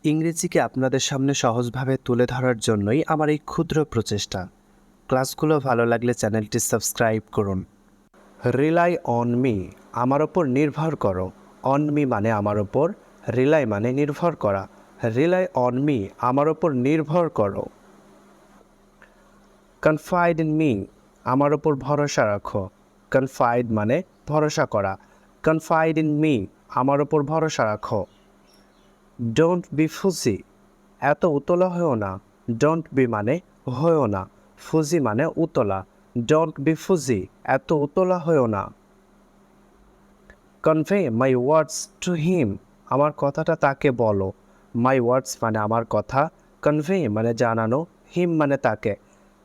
ইংরেজিকে আপনাদের সামনে সহজভাবে তুলে ধরার জন্যই আমার এই ক্ষুদ্র প্রচেষ্টা। ক্লাসগুলো ভালো লাগলে চ্যানেলটি সাবস্ক্রাইব করুন। রিলাই অন মি, আমার ওপর নির্ভর করো। অন মি মানে আমার ওপর, রিলাই মানে নির্ভর করা। রিলাই অন মি, আমার ওপর নির্ভর করো। কনফাইড ইন মি, আমার ওপর ভরসা রাখো। কনফাইড মানে ভরসা করা। কনফাইড ইন মি, আমার ওপর ভরসা রাখো। ডোন্ট বি ফুজি, এত উতলা হয়েও না। ডোন্ট বি মানে হয়েও না, ফুজি মানে উতলা। ডোন্ট বি ফুজি, এত উতলা হয়েও না। Convey my words to him, আমার কথাটা তাকে বলো। মাই ওয়ার্ডস মানে আমার কথা, কনভে মানে জানানো, হিম মানে তাকে।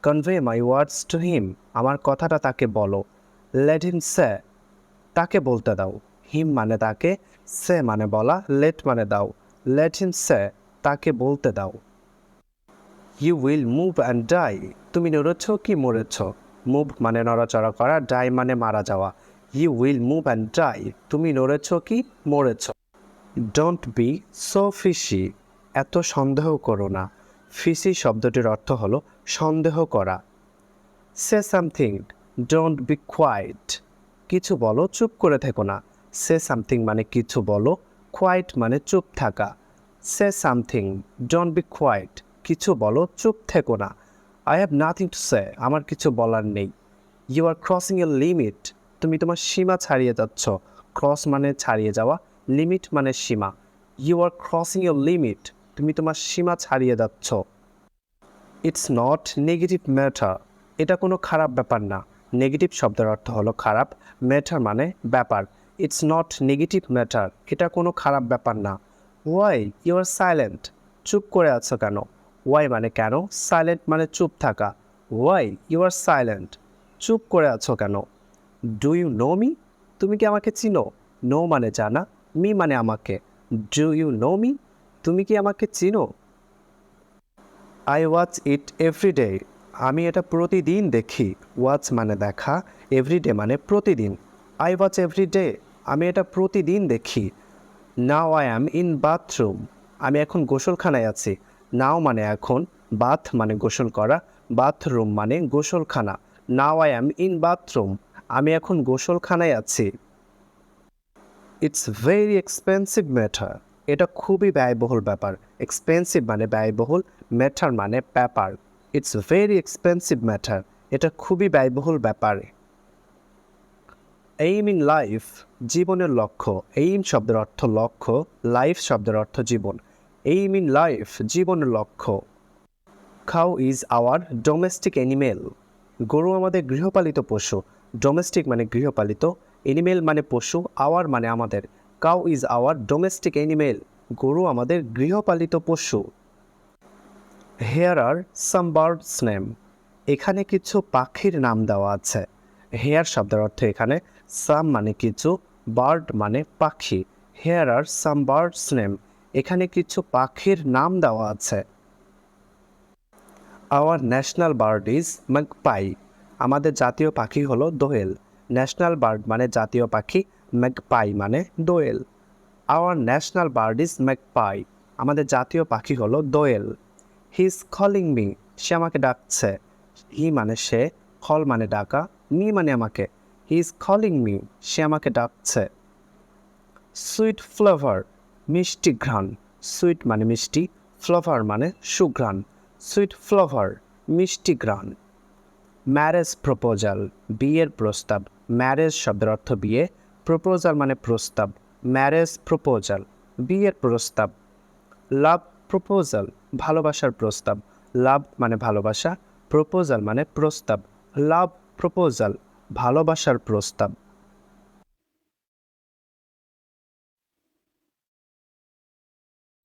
Convey my words to him, আমার কথাটা তাকে বলো। লেট হিম সে, তাকে বলতে দাও। হিম মানে তাকে, সে মানে বলা, লেট মানে দাও। লেট হিম সে, তাকে বলতে দাও। You will move and dye, তুমি নড়েছ কি মরেছ। মুভ মানে নড়াচড়া করা, ডাই মানে মারা যাওয়া। You will move and dye, তুমি নড়েছ কি মরেছ। ডোন্ট বি সো ফিশি, এত সন্দেহ করো না। ফিশি শব্দটির অর্থ হলো সন্দেহ করা। Say something, don't be quiet, কিছু বলো চুপ করে থেকো না। সে সামথিং মানে কিছু বলো, কোয়াইট মানে চুপ থাকা। Say something, don't be quiet, কিছু বলো চুপ থেকো না। I have nothing to say, আমার কিছু বলার নেই। You are crossing a limit, তুমি তোমার সীমা ছাড়িয়ে যাচ্ছ। ক্রস মানে ছাড়িয়ে যাওয়া, লিমিট মানে সীমা। You are crossing a limit, তুমি তোমার সীমা ছাড়িয়ে যাচ্ছ। ইটস নট নেগেটিভ ম্যাটার, এটা কোনো খারাপ ব্যাপার না। নেগেটিভ শব্দের অর্থ হলো খারাপ, ম্যাটার মানে ব্যাপার। ইটস নট নেগেটিভ ম্যাটার, এটা কোনো খারাপ ব্যাপার না। ওয়াই ইউ আর সাইলেন্ট, চুপ করে আছো কেন। ওয়াই মানে কেন, সাইলেন্ট মানে চুপ থাকা। ওয়াই ইউ আর সাইলেন্ট, চুপ করে আছো কেন। ডু ইউ নো মি, তুমি কি আমাকে চিনো। নো মানে জানা, মি মানে আমাকে। ডু ইউ নো মি, তুমি কি আমাকে চিনো। আই ওয়াচ ইট এভরিডে, আমি এটা প্রতিদিন দেখি। ওয়াচ মানে দেখা, এভরিডে মানে প্রতিদিন। আই ওয়াচ এভরিডে, আমি এটা প্রতিদিন দেখি। নাও আই অ্যাম ইন বাথরুম, আমি এখন গোসলখানায় আছি। নাও মানে এখন, বাথ মানে গোসল করা, বাথরুম মানে গোসলখানা। Now I am in bathroom, আমি এখন গোসলখানায় আছি। ইটস ভেরি এক্সপেন্সিভ ম্যাটার, এটা খুবই ব্যয়বহুল ব্যাপার। এক্সপেন্সিভ মানে ব্যয়বহুল, ম্যাটার মানে ব্যাপার। ইটস ভেরি এক্সপেন্সিভ ম্যাটার, এটা খুবই ব্যয়বহুল ব্যাপার। এইম ইন লাইফ, জীবনের লক্ষ্য। এইম শব্দের অর্থ লক্ষ্য, লাইফ শব্দের অর্থ জীবন। এইম ইন লাইফ, জীবনের লক্ষ্য। Cow is our domestic animal, গরু আমাদের গৃহপালিত পশু। ডোমেস্টিক মানে গৃহপালিত, অ্যানিমেল মানে পশু, আওয়ার মানে আমাদের। Cow is our domestic animal, গরু আমাদের গৃহপালিত পশু। হেয়ার আর সাম বার্ডস নেম, এখানে কিছু পাখির নাম দেওয়া আছে। হেয়ার শব্দের অর্থ এখানে, সাম মানে কিছু, বার্ড মানে পাখি। হেয়ার আর সাম বার্ডস নেম, এখানে কিছু পাখির নাম দেওয়া আছে। Hour national bird is magpie, আমাদের জাতীয় পাখি হলো দোয়েল। ন্যাশনাল বার্ড মানে জাতীয় পাখি, ম্যাগপাই মানে দোয়েল। Our national bird is magpie, আমাদের জাতীয় পাখি হলো দোয়েল। হি ইজ কলিং মি, সে আমাকে ডাকছে। হি মানে সে, কল মানে ডাকা, মি মানে আমাকে। হি ইজ কলিং মি, সে আমাকে ডাকছে। সুইট ফ্লেভার, মিষ্টি ঘ্রাণ। সুইট মানে মিষ্টি, ফ্লেভার মানে সুঘ্রাণ। সুইট ফ্লেভার, মিষ্টি ঘ্রাণ। ম্যারেজ প্রপোজাল, বিয়ের প্রস্তাব। ম্যারেজ শব্দের অর্থ বিয়ে, প্রপোজাল মানে প্রস্তাব। ম্যারেজ প্রপোজাল, বিয়ের প্রস্তাব। লাভ প্রপোজাল, ভালোবাসার প্রস্তাব। লাভ মানে ভালোবাসা, প্রপোজাল মানে প্রস্তাব। লাভ প্রপোজাল, ভালোবাসার প্রস্তাব।